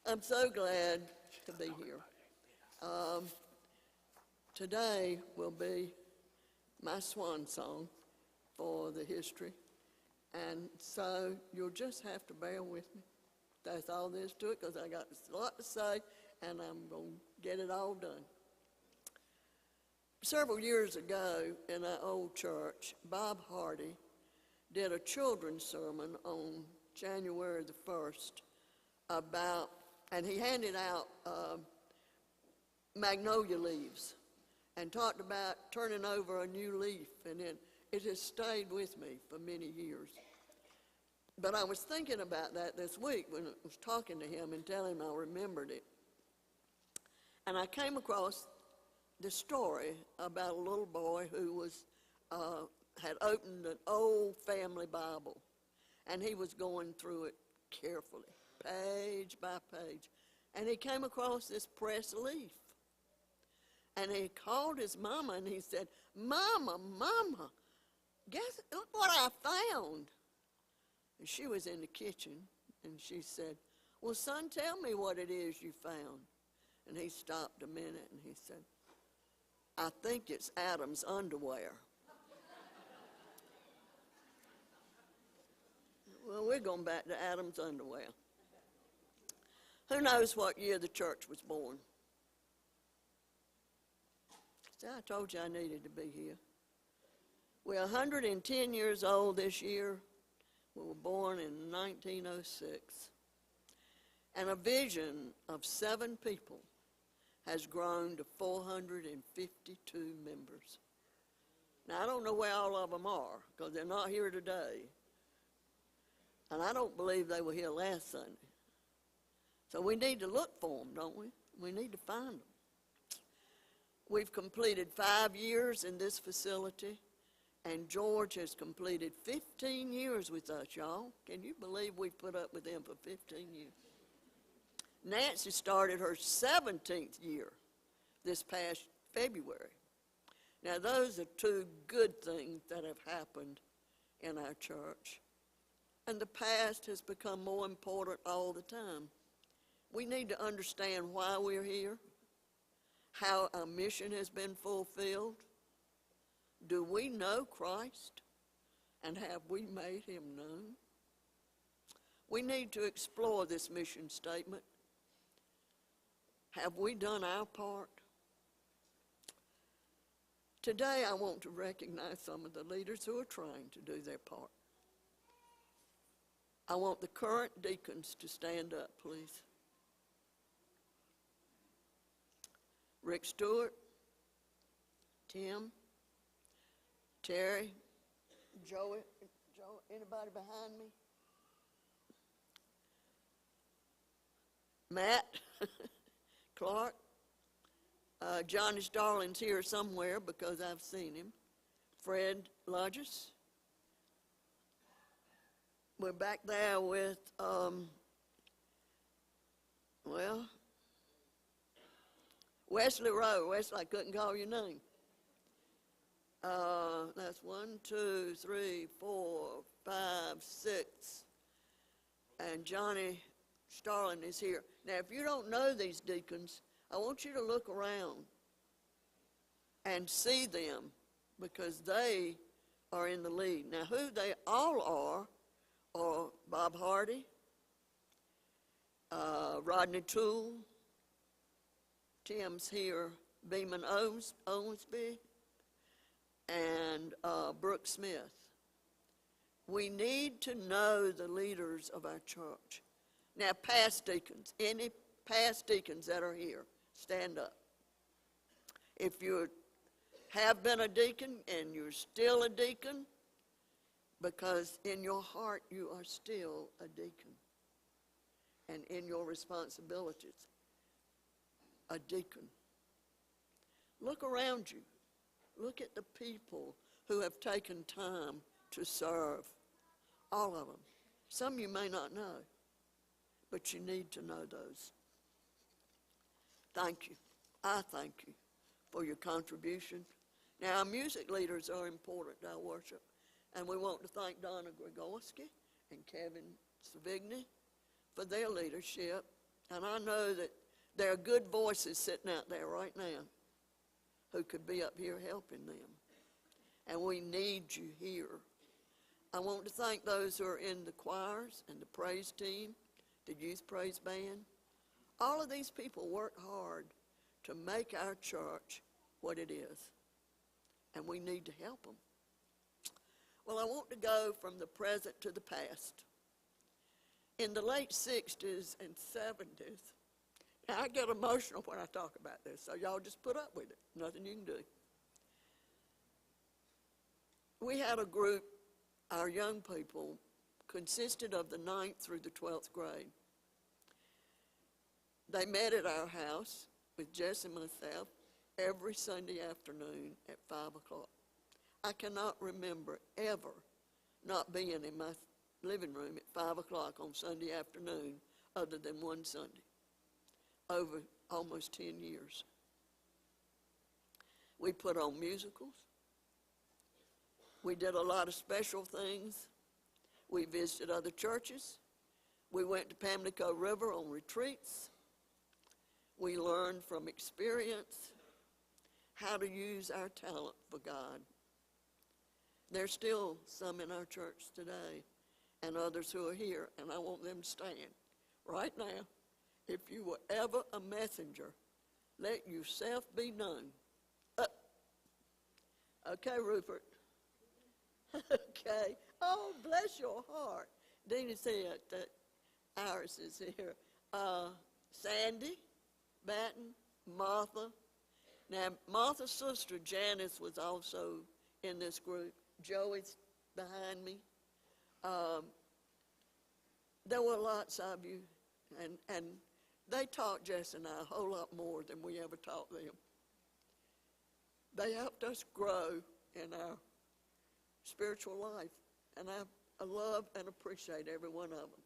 I'm so glad to be here. Today will be my swan song for the history, and so you'll just have to bear with me. That's all there is to it, because I got a lot to say, and I'm going to get it all done. Several years ago in our old church, Bob Hardy did a children's sermon on January the 1st about, and he handed out magnolia leaves and talked about turning over a new leaf, and it has stayed with me for many years. But I was thinking about that this week when I was talking to him and telling him I remembered it. And I came across the story about a little boy who was had opened an old family Bible, and he was going through it carefully, page by page, and he came across this pressed leaf. And he called his mama and he said, "Mama, Mama, guess what I found?" And she was in the kitchen, and she said, "Well, son, tell me what it is you found." And he stopped a minute and he said, "I think it's Adam's underwear." Well, we're going back to Adam's underwear. Who knows what year the church was born? See, I told you I needed to be here. We're 110 years old this year. We were born in 1906. And a vision of 7 people has grown to 452 members. Now, I don't know where all of them are, because they're not here today. And I don't believe they were here last Sunday. So we need to look for them, don't we? We need to find them. We've completed 5 years in this facility, and George has completed 15 years with us, y'all. Can you believe we've put up with him for 15 years? Nancy started her 17th year this past February. Now, those are 2 good things that have happened in our church. And the past has become more important all the time. We need to understand why we're here, how our mission has been fulfilled. Do we know Christ? And have we made him known? We need to explore this mission statement. Have we done our part? Today I want to recognize some of the leaders who are trying to do their part. I want the current deacons to stand up, please. Rick Stewart, Tim, Terry, Joey, anybody behind me? Matt, Clark, Johnny Starling's here somewhere because I've seen him. Fred Lodges. We're back there with, Wesley Rowe. Wesley, I couldn't call your name. That's 1, 2, 3, 4, 5, 6. And Johnny Starling is here. Now, if you don't know these deacons, I want you to look around and see them, because they are in the lead. Now, who they all are Bob Hardy, Rodney Toole, Tim's here, Beeman Owensby, and Brooke Smith. We need to know the leaders of our church. Now, past deacons, any past deacons that are here, stand up. If you have been a deacon and you're still a deacon, because in your heart you are still a deacon, and in your responsibilities, a deacon. Look around you. Look at the people who have taken time to serve. All of them. Some you may not know, but you need to know those. Thank you. I thank you for your contribution. Now, our music leaders are important to our worship, and we want to thank Donna Grigorski and Kevin Savigny for their leadership And I know that there are good voices sitting out there right now who could be up here helping them. And we need you here. I want to thank those who are in the choirs and the praise team, the youth praise band. All of these people work hard to make our church what it is. And we need to help them. Well, I want to go from the present to the past. In the late 60s and 70s, now I get emotional when I talk about this, so y'all just put up with it. Nothing you can do. We had a group, our young people, consisted of the 9th through the 12th grade. They met at our house with Jess and myself every Sunday afternoon at 5 o'clock. I cannot remember ever not being in my living room at 5 o'clock on Sunday afternoon other than one Sunday, over almost 10 years. We put on musicals. We did a lot of special things. We visited other churches. We went to Pamlico River on retreats. We learned from experience how to use our talent for God. There's still some in our church today and others who are here, and I want them to stand right now. If you were ever a messenger, let yourself be known. Okay, Rupert. Okay. Oh, bless your heart. Dina said that ours is here. Sandy, Batten, Martha. Now, Martha's sister, Janice, was also in this group. Joey's behind me. There were lots of you, and they taught Jess and I a whole lot more than we ever taught them. They helped us grow in our spiritual life, and I love and appreciate every one of them.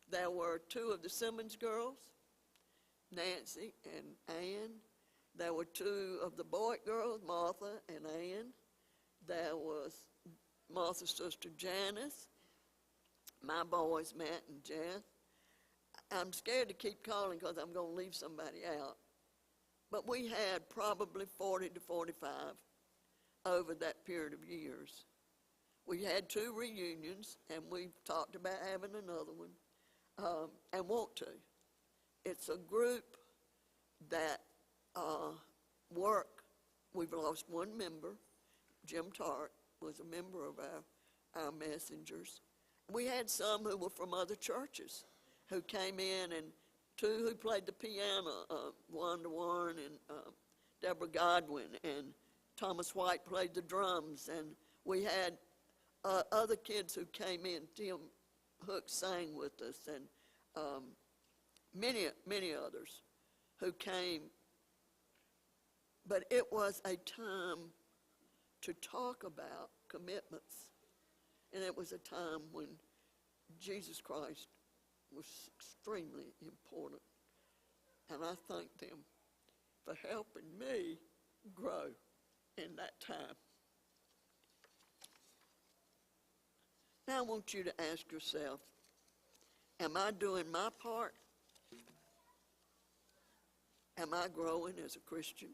There were 2 of the Simmons girls, Nancy and Ann. There were 2 of the Boyd girls, Martha and Ann. There was Martha's sister Janice, my boys Matt and Jeff. I'm scared to keep calling because I'm going to leave somebody out. But we had probably 40 to 45 over that period of years. We had 2 reunions, and we've talked about having another one, and want to. It's a group that work. We've lost 1 member. Jim Tart was a member of our messengers. We had some who were from other churches who came in, and 2 who played the piano, Wanda Warren and Deborah Godwin, and Thomas White played the drums, and we had other kids who came in. Tim Hook sang with us, and many others who came. But it was a time to talk about commitments, and it was a time when Jesus Christ was extremely important, and I thank them for helping me grow in that time. Now I want you to ask yourself, am I doing my part? Am I growing as a Christian?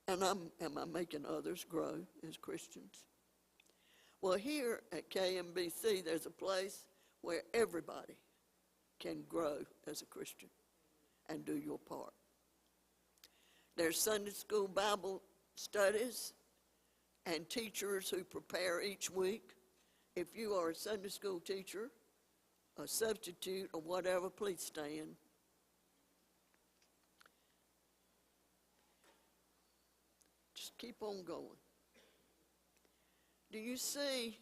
And am I making others grow as Christians? Well, here at KMBC, there's a place where everybody can grow as a Christian and do your part. There's Sunday school Bible studies and teachers who prepare each week. If you are a Sunday school teacher, a substitute, or whatever, please stand. Just keep on going. Do you see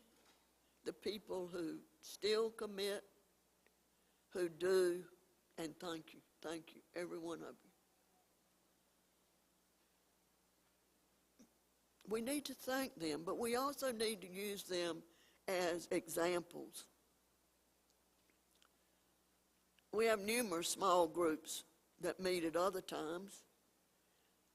the people who still commit, who do, and thank you, every one of you. We need to thank them, but we also need to use them as examples. We have numerous small groups that meet at other times.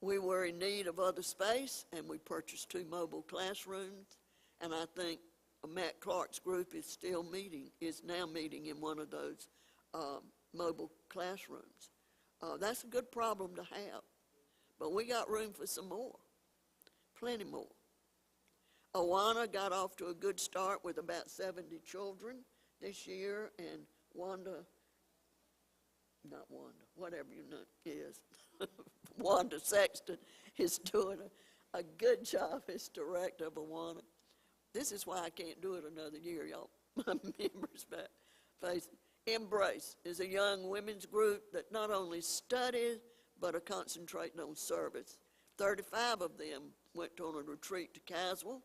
We were in need of other space, and we purchased 2 mobile classrooms, and I think Matt Clark's group is now meeting in one of those mobile classrooms. That's a good problem to have, but we got room for some more, plenty more. Awana got off to a good start with about 70 children this year, and whatever your name is, Wanda Sexton is doing a good job as director of Awana. This is why I can't do it another year, y'all. My members back face it. Embrace is a young women's group that not only studies, but are concentrating on service. 35 of them went on a retreat to Caswell.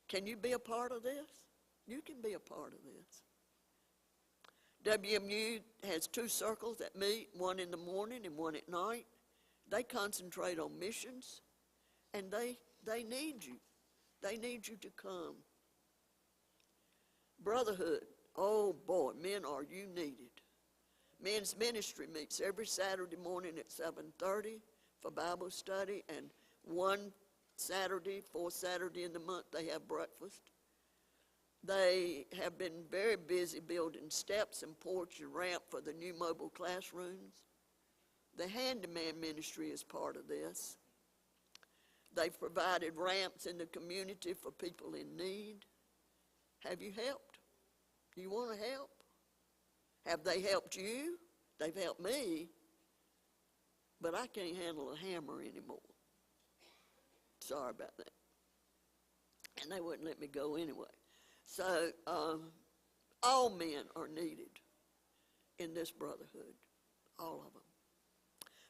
Can you be a part of this? You can be a part of this. WMU has 2 circles that meet, one in the morning and one at night. They concentrate on missions, and they need you. They need you to come. Brotherhood, oh boy, men, are you needed. Men's ministry meets every Saturday morning at 7:30 for Bible study, and one Saturday, 4th Saturday in the month, they have breakfast. They have been very busy building steps and porch and ramp for the new mobile classrooms. The handyman ministry is part of this. They've provided ramps in the community for people in need. Have you helped? Do you want to help? Have they helped you? They've helped me, but I can't handle a hammer anymore. Sorry about that. And they wouldn't let me go anyway. So all men are needed in this brotherhood, all of them.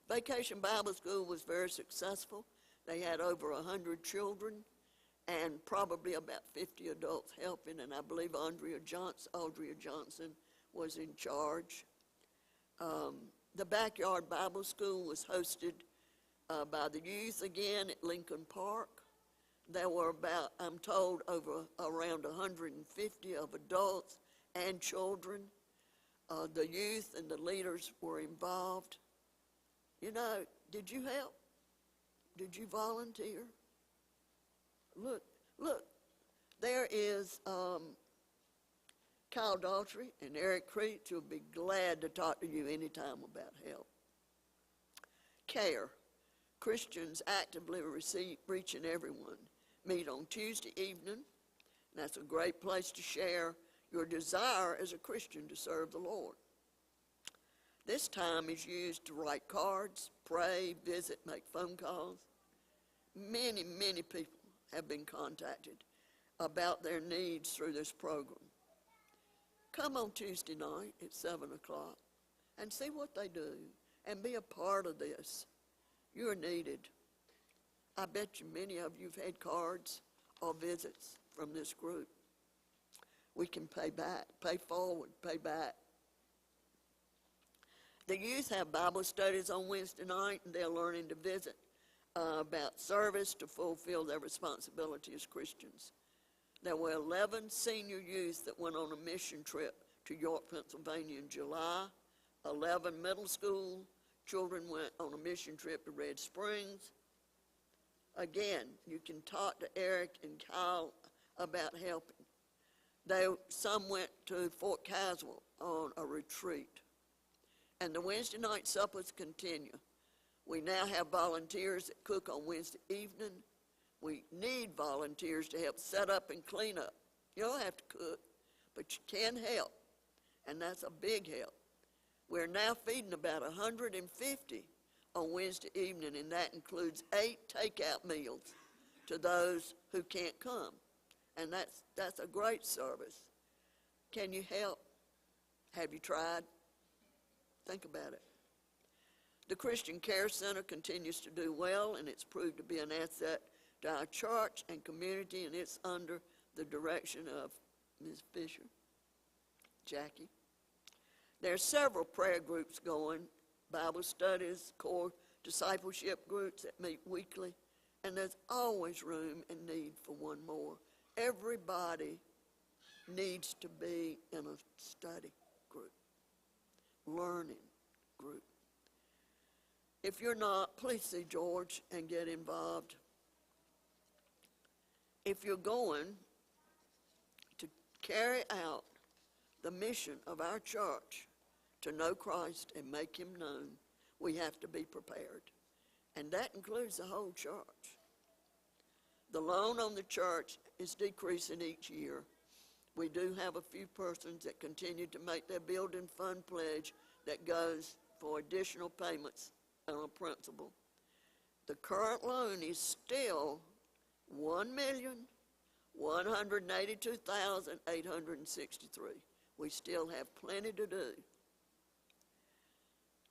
Vacation Bible School was very successful. They had over 100 children and probably about 50 adults helping, and I believe Audrey Johnson was in charge. The Backyard Bible School was hosted by the youth again at Lincoln Park. There were about, I'm told, around 150 of adults and children. The youth and the leaders were involved. You know, did you help? Did you volunteer? Look, there is Kyle Daughtry and Eric Creech who will be glad to talk to you anytime about help. CARE, Christians actively reaching everyone, meet on Tuesday evening. That's a great place to share your desire as a Christian to serve the Lord. This time is used to write cards, pray, visit, make phone calls. Many, many people have been contacted about their needs through this program. Come on Tuesday night at 7 o'clock and see what they do and be a part of this. You're needed. I bet you many of you have had cards or visits from this group. We can pay back, pay forward, pay back. The youth have Bible studies on Wednesday night, and they're learning to visit about service to fulfill their responsibility as Christians. There were 11 senior youth that went on a mission trip to York, Pennsylvania in July. 11 middle school children went on a mission trip to Red Springs. Again, you can talk to Eric and Kyle about helping. Some went to Fort Caswell on a retreat. And the Wednesday night suppers continue. We now have volunteers that cook on Wednesday evening. We need volunteers to help set up and clean up. You don't have to cook, but you can help, and that's a big help. We're now feeding about 150 on Wednesday evening, and that includes 8 takeout meals to those who can't come. And that's a great service. Can you help? Have you tried? Think about it. The Christian Care Center continues to do well, and it's proved to be an asset to our church and community, and it's under the direction of Ms. Fisher, Jackie. There are several prayer groups going, Bible studies, core discipleship groups that meet weekly, and there's always room and need for one more. Everybody needs to be in a study group, learning group. If you're not, please see George and get involved. If you're going to carry out the mission of our church to know Christ and make him known, we have to be prepared. And that includes the whole church. The loan on the church is decreasing each year. We do have a few persons that continue to make their building fund pledge that goes for additional payments on a principal. The current loan is still $1,182,863. We still have plenty to do.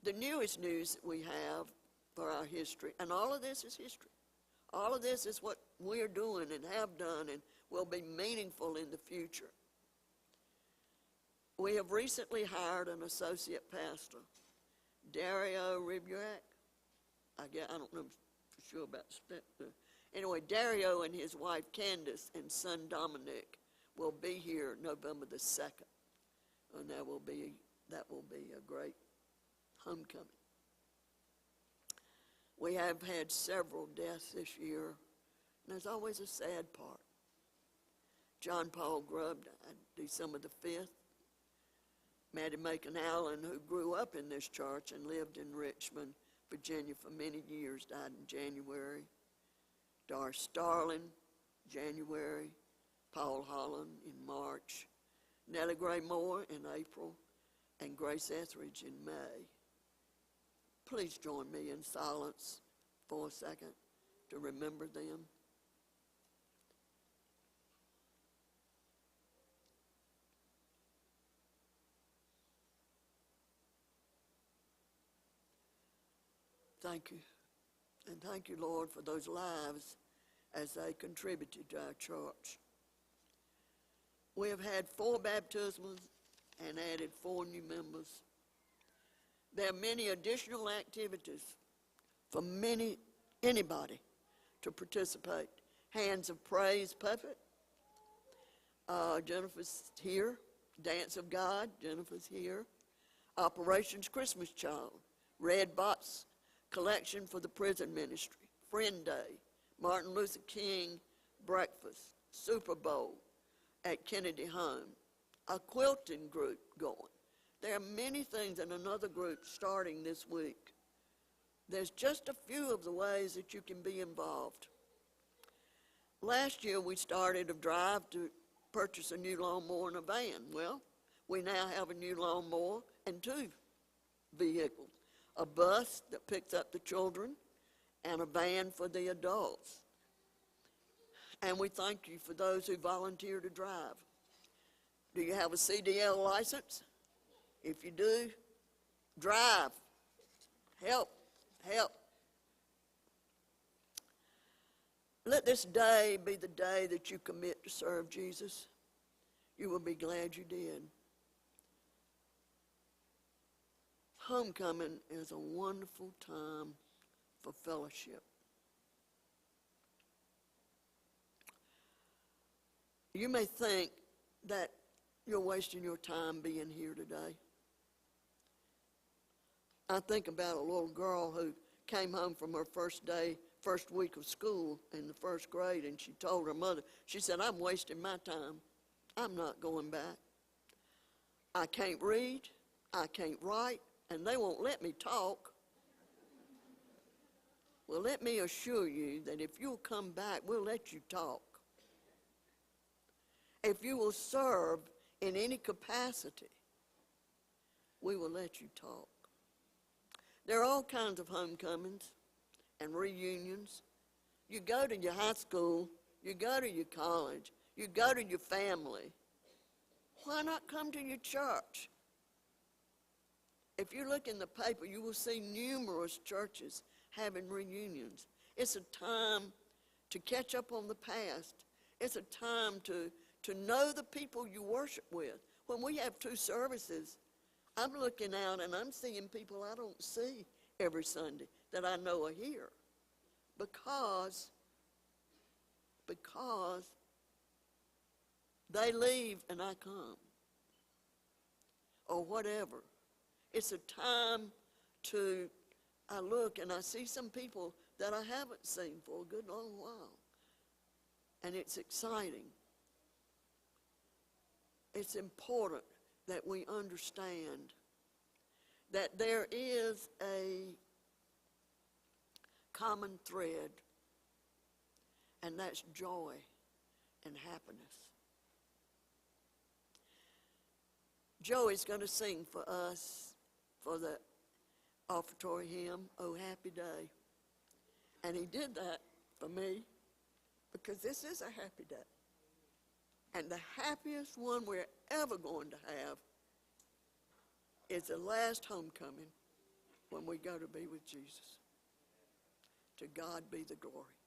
The newest news that we have for our history, and all of this is history. All of this is what we're doing and have done and will be meaningful in the future. We have recently hired an associate pastor, Dario Ribuak. I don't know for sure about that. Anyway, Dario and his wife Candace and son Dominic will be here November the 2nd. And that will be a great homecoming. We have had several deaths this year, and there's always a sad part. John Paul Grubb died December the 5th. Maddie Macon Allen, who grew up in this church and lived in Richmond, Virginia for many years, died in January. Doris Starling, January. Paul Holland in March. Nellie Gray Moore in April, and Grace Etheridge in May. Please join me in silence for a second to remember them. Thank you. And thank you, Lord, for those lives as they contributed to our church. We have had 4 baptisms and added 4 new members. There are many additional activities for anybody to participate. Hands of Praise puppet, Jennifer's here. Dance of God, Jennifer's here. Operations Christmas Child, Red Box Collection for the Prison Ministry, Friend Day, Martin Luther King Breakfast, Super Bowl at Kennedy Home, a quilting group going. There are many things and another group starting this week. There's just a few of the ways that you can be involved. Last year we started a drive to purchase a new lawnmower and a van. Well, we now have a new lawnmower and 2 vehicles. A bus that picks up the children and a van for the adults. And we thank you for those who volunteer to drive. Do you have a CDL license? If you do, drive. Help. Let this day be the day that you commit to serve Jesus. You will be glad you did. Homecoming is a wonderful time for fellowship. You may think that you're wasting your time being here today. I think about a little girl who came home from her first week of school in the 1st grade, and she told her mother, she said, "I'm wasting my time. I'm not going back. I can't read, I can't write, and they won't let me talk." Well, let me assure you that if you'll come back, we'll let you talk. If you will serve in any capacity, we will let you talk. There are all kinds of homecomings and reunions. You go to your high school, you go to your college, you go to your family. Why not come to your church? If you look in the paper, you will see numerous churches having reunions. It's a time to catch up on the past. It's a time to know the people you worship with. When we have 2 services, I'm looking out and I'm seeing people I don't see every Sunday that I know are here because they leave and I come, or whatever. It's a time I look and I see some people that I haven't seen for a good long while, and it's exciting. It's important that we understand that there is a common thread, and that's joy and happiness. Joey's going to sing for us for the offertory hymn, "Oh Happy Day." And he did that for me because this is a happy day. And the happiest one we're ever going to have is the last homecoming when we go to be with Jesus. To God be the glory.